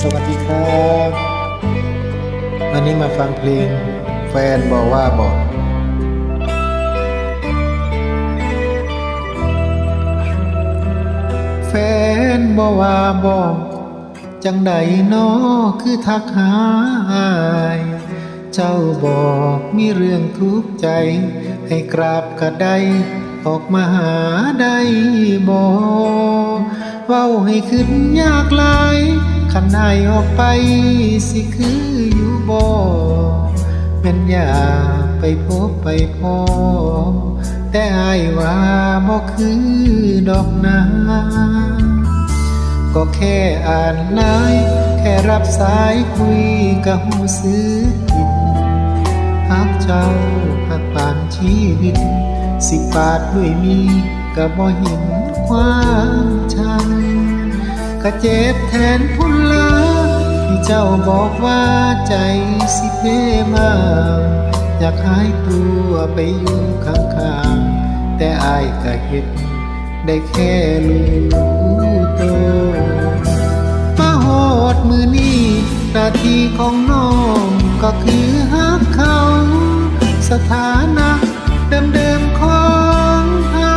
สวัสดีครับวันนี้มาฟังเพลงแฟนบอกว่าบอกแฟนบอกว่าบอกจังใดน้อคือทักหาอ้ายเจ้าบอกมีเรื่องทุกข์ใจให้กราบกระไดออกมาหาได้บอกเว้าให้ขึ้นยากหลายขันอายออกไปสิคืออยู่บ่แม่นอยากไปพบไปพ้อแต่อายว่าบ่คือดอกนาก็แค่อ่านไลน์แค่รับสายคุยก็หูซื้อผิดฮักเจ้าฮักปานชีวิต10 บาทด้วยมีก็บ่เห็นความชังก็เจ็บแทนพุ่นลาที่เจ้าบอกว่าใจสิเพมาอยากหายตัวไปอยู่ข้างๆแต่อายก็เห็นได้แค่รู้ตัวมาฮอดมือนี้หน้าที่ของน้องก็คือฮักเขาสถานะเดิมๆของเขา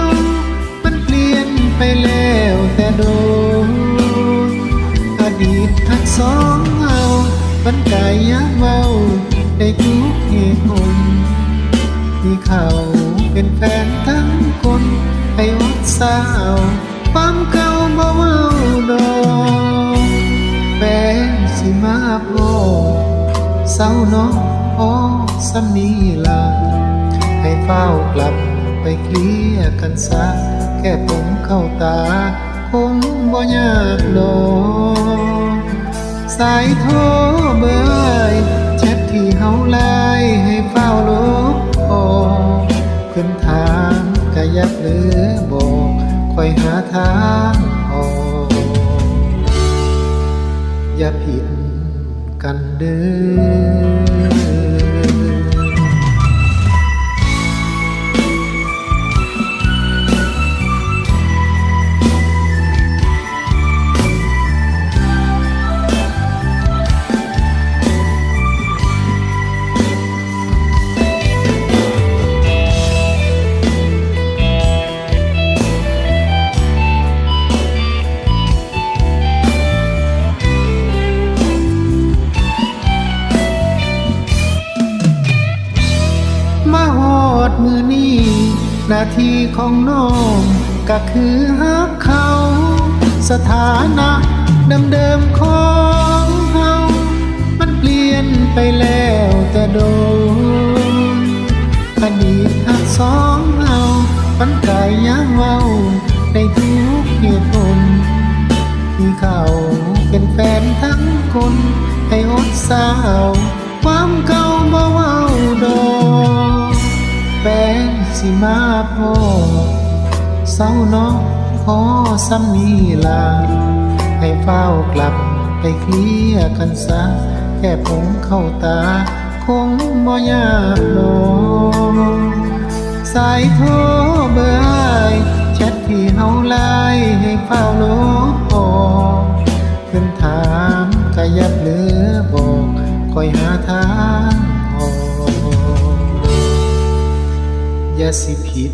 มันเปลี่ยนไปแล้วแต่โดนอดีตทักสองเอามันกายยักเว้าได้ทุกเหตุผลที่เขาเป็นแฟนทั้งคนให้วัดสาวความเก่าบ่เว้าดอกแฟนสิมาพอเศร้าน้องพอสำนีลาให้เฝ้ากลับไปเคลียร์กันซะแค่ผมเข้าตาคงบ่ยากดอกสายโทรเบอร์แชทที่เฮาไลน์ให้เฝ้าลบออกขึ้นทางก็ยักเหลือบอกคอยหาทางออกอย่าผิดกันเด้อมาฮอดมือนี้หน้าที่ของน้องก็คือฮักเขาสถานะเดิมๆของเฮามันเปลี่ยนไปแล้วแต่โดนอดีตฮักสองเฮามันกายยังเว้าในทุกเหตุผลที่เขาเป็นแฟนทั้งคนให้อดสาวความเก่าบ่เว้าดอกแฟนสิมาพอเศร้าน้องพอสำนีลาให้เฝ้ากลับไปเคลียร์กันซะแค่ผมเข้าตาคงบ่ยากดอกสายโทรเบอร์แชทที่เฮาไลน์ให้เฝ้าลบออกขึ้นถามก็ยับเหลือบอกคอยหาทางออกอย่าสิผิด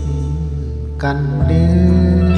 กันเด้อ